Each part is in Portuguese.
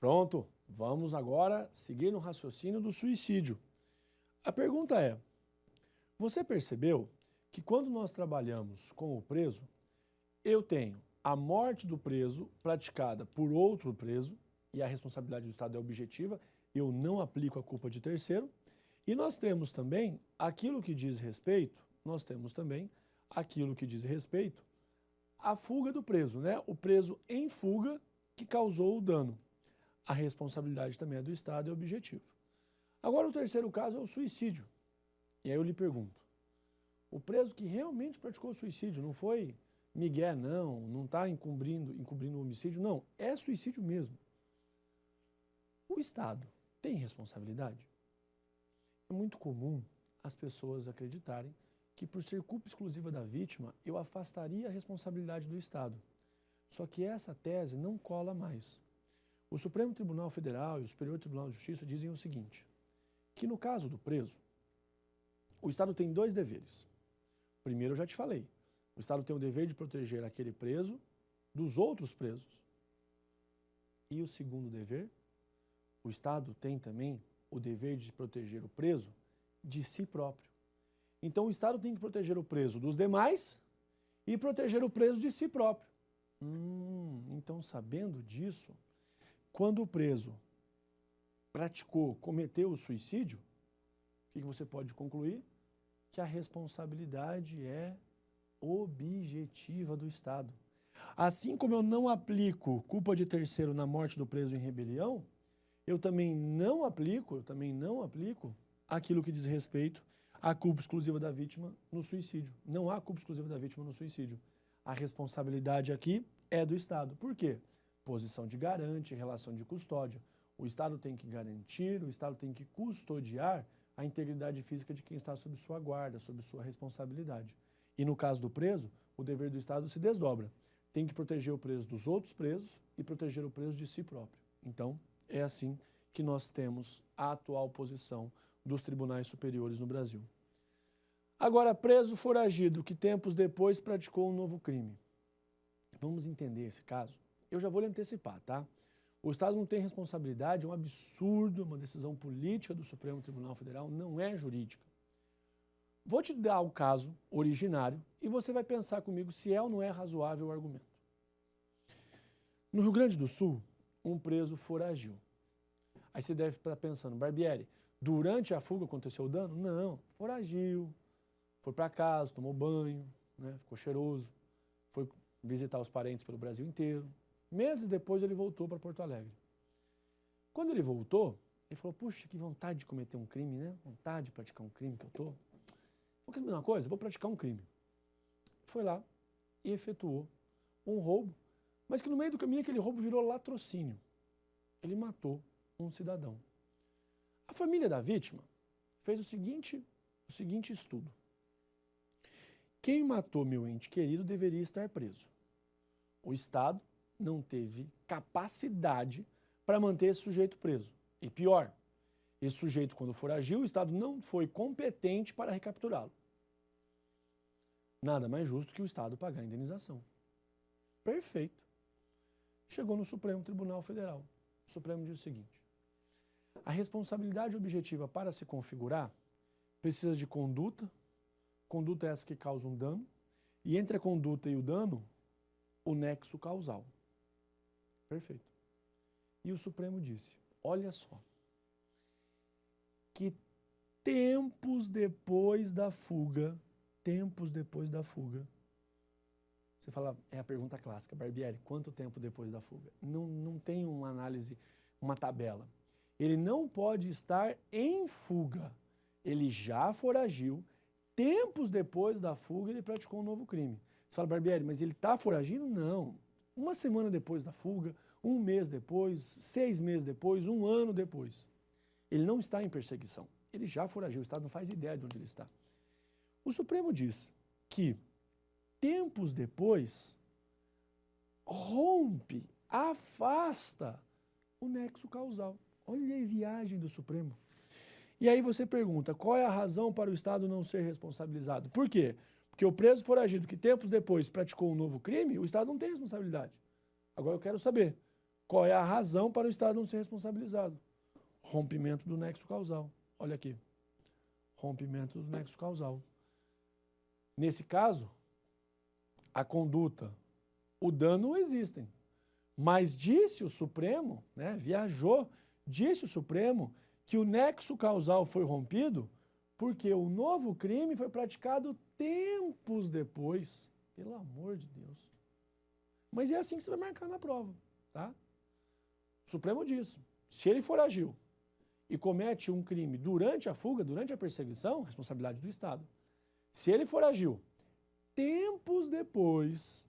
Pronto, vamos agora seguir no raciocínio do suicídio. A pergunta é, você percebeu que quando nós trabalhamos com o preso, eu tenho a morte do preso praticada por outro preso, e a responsabilidade do Estado é objetiva, eu não aplico a culpa de terceiro, e nós temos também aquilo que diz respeito, à fuga do preso, né? O preso em fuga que causou o dano. A responsabilidade também é do Estado, é objetiva. Agora o terceiro caso é o suicídio. E aí eu lhe pergunto, o preso que realmente praticou suicídio, não foi migué, não está encobrindo o homicídio, não, é suicídio mesmo. O Estado tem responsabilidade? É muito comum as pessoas acreditarem que por ser culpa exclusiva da vítima, eu afastaria a responsabilidade do Estado. Só que essa tese não cola mais. O Supremo Tribunal Federal e o Superior Tribunal de Justiça dizem o seguinte, que no caso do preso, o Estado tem dois deveres. Primeiro, eu já te falei, o Estado tem o dever de proteger aquele preso dos outros presos. E o segundo dever, o Estado tem também o dever de proteger o preso de si próprio. Então, o Estado tem que proteger o preso dos demais e proteger o preso de si próprio. Então, sabendo disso, quando o preso cometeu o suicídio, o que você pode concluir? Que a responsabilidade é objetiva do Estado. Assim como eu não aplico culpa de terceiro na morte do preso em rebelião, eu também não aplico aquilo que diz respeito à culpa exclusiva da vítima no suicídio. Não há culpa exclusiva da vítima no suicídio. A responsabilidade aqui é do Estado. Por quê? Posição de garante, relação de custódia. O Estado tem que garantir, o Estado tem que custodiar a integridade física de quem está sob sua guarda, sob sua responsabilidade. E no caso do preso, o dever do Estado se desdobra. Tem que proteger o preso dos outros presos e proteger o preso de si próprio. Então, é assim que nós temos a atual posição dos tribunais superiores no Brasil. Agora, preso foragido que tempos depois praticou um novo crime. Vamos entender esse caso? Eu já vou lhe antecipar, tá? O Estado não tem responsabilidade, é um absurdo, uma decisão política do Supremo Tribunal Federal, não é jurídica. Vou te dar o caso originário e você vai pensar comigo se é ou não é razoável o argumento. No Rio Grande do Sul, um preso foragiu. Aí você deve estar pensando, Barbieri, durante a fuga aconteceu o dano? Não, foragiu, foi para casa, tomou banho, né, ficou cheiroso, foi visitar os parentes pelo Brasil inteiro. Meses depois ele voltou para Porto Alegre. Quando ele voltou, ele falou, puxa, que vontade de cometer um crime, né? Vontade de praticar um crime que eu tô. Vou saber uma coisa, vou praticar um crime. Foi lá e efetuou um roubo, mas que no meio do caminho aquele roubo virou latrocínio. Ele matou um cidadão. A família da vítima fez o seguinte estudo. Quem matou meu ente querido deveria estar preso. O Estado não teve capacidade para manter esse sujeito preso. E pior, esse sujeito, quando foragiu, o Estado não foi competente para recapturá-lo. Nada mais justo que o Estado pagar a indenização. Perfeito. Chegou no Supremo Tribunal Federal. O Supremo diz o seguinte, a responsabilidade objetiva para se configurar precisa de conduta é essa que causa um dano, e entre a conduta e o dano, o nexo causal. Perfeito. E o Supremo disse, olha só, que tempos depois da fuga, você fala, é a pergunta clássica, Barbieri, quanto tempo depois da fuga? Não tem uma análise, uma tabela. Ele não pode estar em fuga. Ele já foragiu, tempos depois da fuga ele praticou um novo crime. Você fala, Barbieri, mas ele está foragindo? Não. Uma semana depois da fuga, um mês depois, 6 meses depois, 1 ano depois. Ele não está em perseguição. Ele já foragiu, o Estado não faz ideia de onde ele está. O Supremo diz que tempos depois rompe, afasta o nexo causal. Olha a viagem do Supremo. E aí você pergunta, qual é a razão para o Estado não ser responsabilizado? Por quê? Porque o preso foragido que tempos depois praticou um novo crime, o Estado não tem responsabilidade. Agora eu quero saber, Qual é a razão para o Estado não ser responsabilizado? Rompimento do nexo causal. Olha aqui. Rompimento do nexo causal. Nesse caso, a conduta, o dano não existem. Mas disse o Supremo, né, disse o Supremo que o nexo causal foi rompido porque o novo crime foi praticado tempos depois. Pelo amor de Deus. Mas é assim que você vai marcar na prova, tá? O Supremo diz, se ele foragiu e comete um crime durante a fuga, durante a perseguição, responsabilidade do Estado. Se ele foragiu, tempos depois,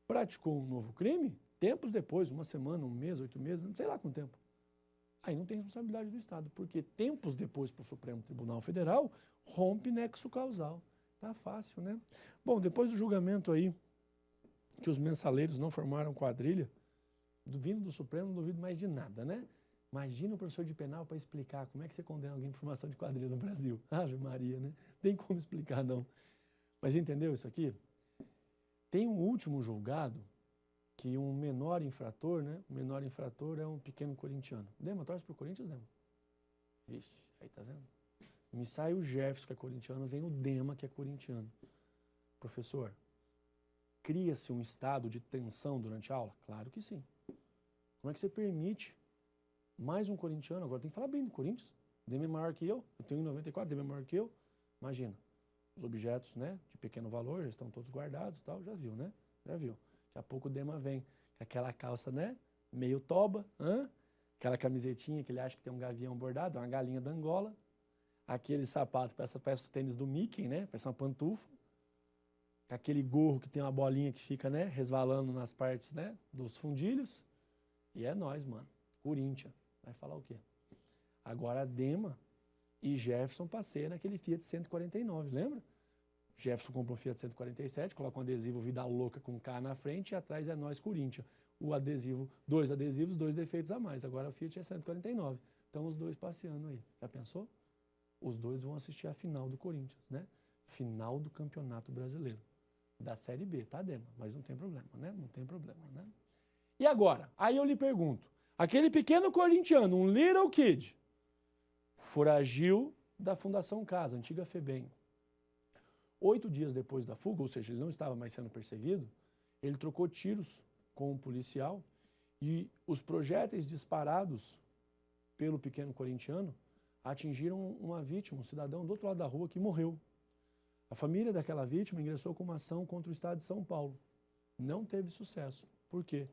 praticou um novo crime, tempos depois, uma semana, um mês, 8 meses, não sei lá quanto tempo. Aí não tem responsabilidade do Estado, porque tempos depois para o Supremo Tribunal Federal, rompe nexo causal. Tá fácil, né? Bom, depois do julgamento aí, que os mensaleiros não formaram quadrilha, vindo do Supremo, não duvido mais de nada, né? Imagina o professor de penal para explicar como é que você condena alguém por formação de quadrilha no Brasil. Ave Maria, né? Tem como explicar, não. Mas entendeu isso aqui? Tem um último julgado que um menor infrator, né? O menor infrator é um pequeno corintiano. Dema, torce pro Corinthians, Dema? Vixe, aí tá vendo? Me sai o Jefferson, que é corintiano, vem o Dema, que é corintiano. Professor, cria-se um estado de tensão durante a aula? Claro que sim. Como é que você permite mais um corintiano? Agora tem que falar bem do Corinthians. Dema é maior que eu tenho 1,94, Dema é maior que eu. Imagina, os objetos, né, de pequeno valor já estão todos guardados, tal, já viu, né? Já viu. Daqui a pouco o Dema vem com aquela calça, né, meio toba, aquela camisetinha que ele acha que tem um gavião bordado, uma galinha da Angola, aquele sapato, parece o tênis do Mickey, né, parece uma pantufa, aquele gorro que tem uma bolinha que fica, né, resvalando nas partes, né, dos fundilhos, e é nós, mano, Corinthians, vai falar o quê? Agora Dema e Jefferson passeiam naquele Fiat 149, lembra? Jefferson comprou um Fiat 147, coloca um adesivo Vida Louca com K na frente e atrás é nós, Corinthians. O adesivo, 2 adesivos, 2 defeitos a mais. Agora o Fiat é 149. Então os dois passeando aí. Já pensou? Os dois vão assistir a final do Corinthians, né? Final do Campeonato Brasileiro. Da Série B, tá, Dema? Mas não tem problema, né? Não tem problema, né? E agora? Aí eu lhe pergunto. Aquele pequeno corintiano, um little kid, foragiu da Fundação Casa, antiga FEBEM. 8 dias depois da fuga, ou seja, ele não estava mais sendo perseguido, ele trocou tiros com um policial e os projéteis disparados pelo pequeno corintiano atingiram uma vítima, um cidadão do outro lado da rua que morreu. A família daquela vítima ingressou com uma ação contra o Estado de São Paulo. Não teve sucesso. Por quê?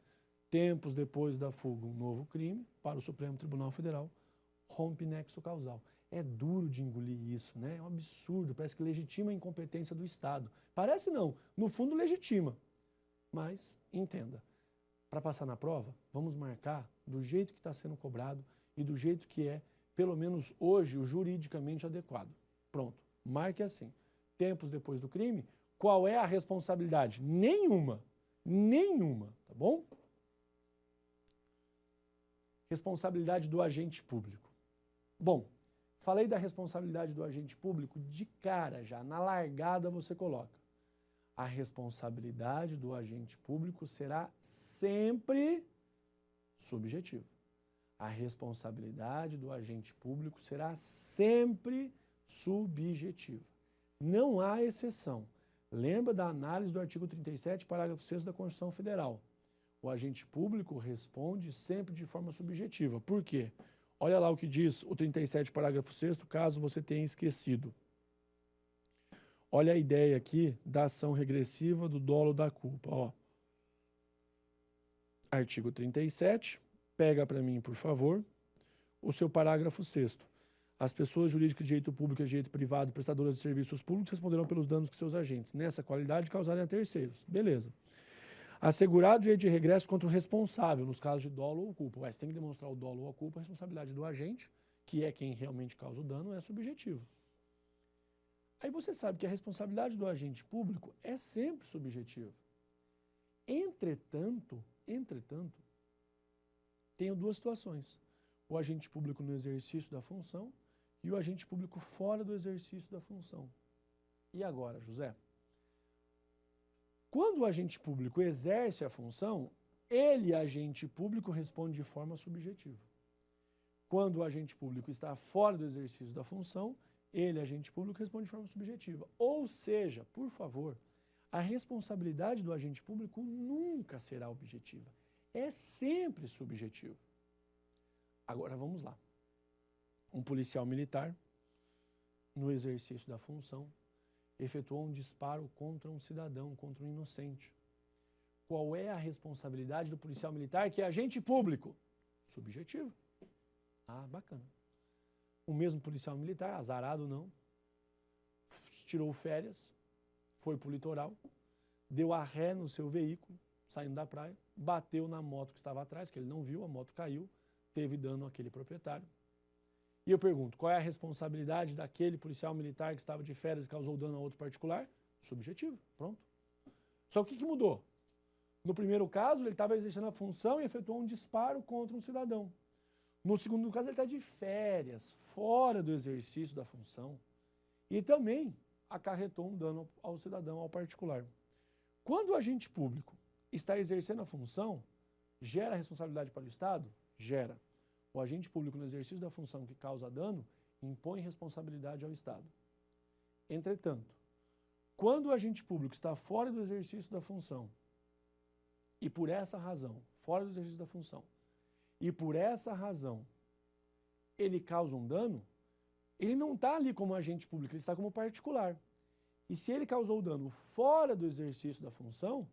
Tempos depois da fuga, um novo crime para o Supremo Tribunal Federal, rompe nexo causal. É duro de engolir isso, né? É um absurdo, parece que legitima a incompetência do Estado. Parece não, no fundo legitima. Mas, entenda, para passar na prova, vamos marcar do jeito que está sendo cobrado e do jeito que é, pelo menos hoje, o juridicamente adequado. Pronto, marque assim. Tempos depois do crime, qual é a responsabilidade? Nenhuma, tá bom? Responsabilidade do agente público. Bom, falei da responsabilidade do agente público de cara já, na largada você coloca. A responsabilidade do agente público será sempre subjetiva. A responsabilidade do agente público será sempre subjetiva. Não há exceção. Lembra da análise do artigo 37, parágrafo 6º da Constituição Federal. O agente público responde sempre de forma subjetiva. Por quê? Olha lá o que diz o 37, parágrafo 6º, caso você tenha esquecido. Olha a ideia aqui da ação regressiva do dolo da culpa. Ó. Artigo 37, pega para mim, por favor, o seu parágrafo 6º. As pessoas jurídicas de direito público e de direito privado, prestadoras de serviços públicos, responderão pelos danos que seus agentes, nessa qualidade, causarem a terceiros. Beleza. Assegurar o direito de regresso contra o responsável, nos casos de dolo ou culpa. Você tem que demonstrar o dolo ou a culpa, a responsabilidade do agente, que é quem realmente causa o dano, é subjetiva. Aí você sabe que a responsabilidade do agente público é sempre subjetiva. Entretanto, tenho duas situações. O agente público no exercício da função e o agente público fora do exercício da função. E agora, José? Quando o agente público exerce a função, Ele, agente público, responde de forma subjetiva. Quando o agente público está fora do exercício da função, ele, agente público, responde de forma subjetiva. Ou seja, por favor, a responsabilidade do agente público nunca será objetiva. É sempre subjetiva. Agora vamos lá. Um policial militar, no exercício da função, efetuou um disparo contra um cidadão, contra um inocente. Qual é a responsabilidade do policial militar, que é agente público? Subjetiva. Ah, bacana. O mesmo policial militar, azarado não, tirou férias, foi para o litoral, deu a ré no seu veículo, saindo da praia, bateu na moto que estava atrás, que ele não viu, a moto caiu, teve dano àquele proprietário. E eu pergunto, qual é a responsabilidade daquele policial militar que estava de férias e causou dano a outro particular? Subjetivo, pronto. Só que o que mudou? No primeiro caso, ele estava exercendo a função e efetuou um disparo contra um cidadão. No segundo caso, ele está de férias, fora do exercício da função, e também acarretou um dano ao cidadão, ao particular. Quando o agente público está exercendo a função, gera responsabilidade para o Estado? Gera. O agente público, no exercício da função que causa dano, impõe responsabilidade ao Estado. Entretanto, quando o agente público está fora do exercício da função, e por essa razão, fora do exercício da função, e por essa razão ele causa um dano, ele não está ali como agente público, ele está como particular. E se ele causou dano fora do exercício da função,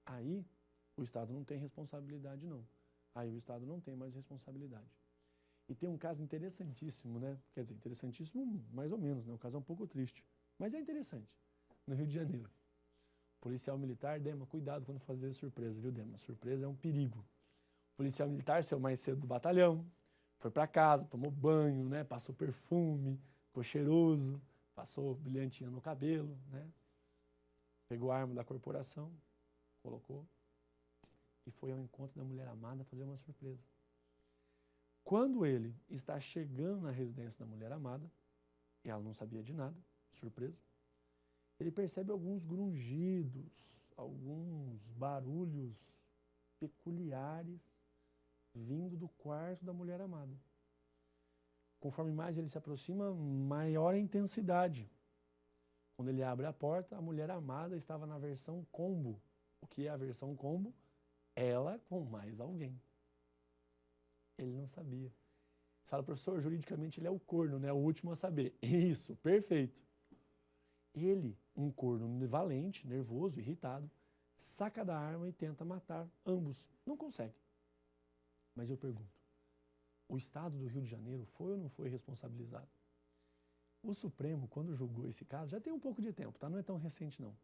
aí o Estado não tem responsabilidade não. Aí o Estado não tem mais responsabilidade. E tem um caso interessantíssimo, né? Quer dizer, interessantíssimo mais ou menos, né? O caso é um pouco triste, mas é interessante. No Rio de Janeiro. Policial militar, Dema, cuidado quando fazer surpresa, viu, Dema? Surpresa é um perigo. O policial militar saiu mais cedo do batalhão, foi para casa, tomou banho, né? Passou perfume, ficou cheiroso, passou brilhantina no cabelo, né? Pegou a arma da corporação, colocou e foi ao encontro da mulher amada fazer uma surpresa. Quando ele está chegando na residência da mulher amada, e ela não sabia de nada, surpresa, ele percebe alguns grungidos, alguns barulhos peculiares vindo do quarto da mulher amada. Conforme mais ele se aproxima, maior a intensidade. Quando ele abre a porta, a mulher amada estava na versão combo. O que é a versão combo? Ela com mais alguém. Ele não sabia. Você fala, professor, juridicamente ele é o corno, né? O último a saber. Isso, perfeito. Ele, um corno valente, nervoso, irritado, saca da arma e tenta matar ambos. Não consegue. Mas eu pergunto, o Estado do Rio de Janeiro foi ou não foi responsabilizado? O Supremo, quando julgou esse caso, já tem um pouco de tempo, tá? Não é tão recente não.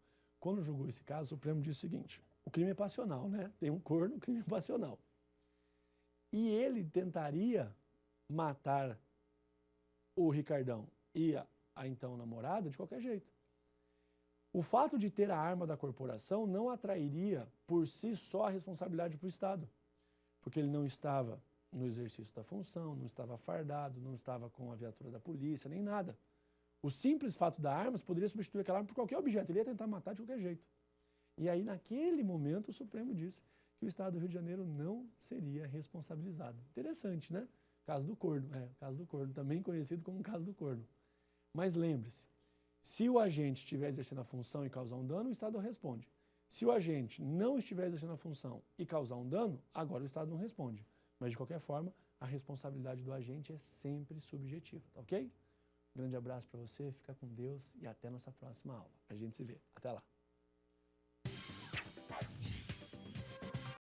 Quando julgou esse caso, o Supremo disse o seguinte, o crime é passional, né? Tem um corno, o crime é passional. E ele tentaria matar o Ricardão e a então namorada de qualquer jeito. O fato de ter a arma da corporação não atrairia por si só a responsabilidade para o Estado, porque ele não estava no exercício da função, não estava fardado, não estava com a viatura da polícia, nem nada. O simples fato da arma poderia substituir aquela arma por qualquer objeto, ele ia tentar matar de qualquer jeito. E aí, naquele momento, o Supremo disse que o Estado do Rio de Janeiro não seria responsabilizado. Interessante, né? Caso do corno, caso do corno, também conhecido como caso do corno. Mas lembre-se, se o agente estiver exercendo a função e causar um dano, o Estado responde. Se o agente não estiver exercendo a função e causar um dano, agora o Estado não responde. Mas, de qualquer forma, a responsabilidade do agente é sempre subjetiva, tá ok? Grande abraço para você, fica com Deus e até nossa próxima aula. A gente se vê. Até lá.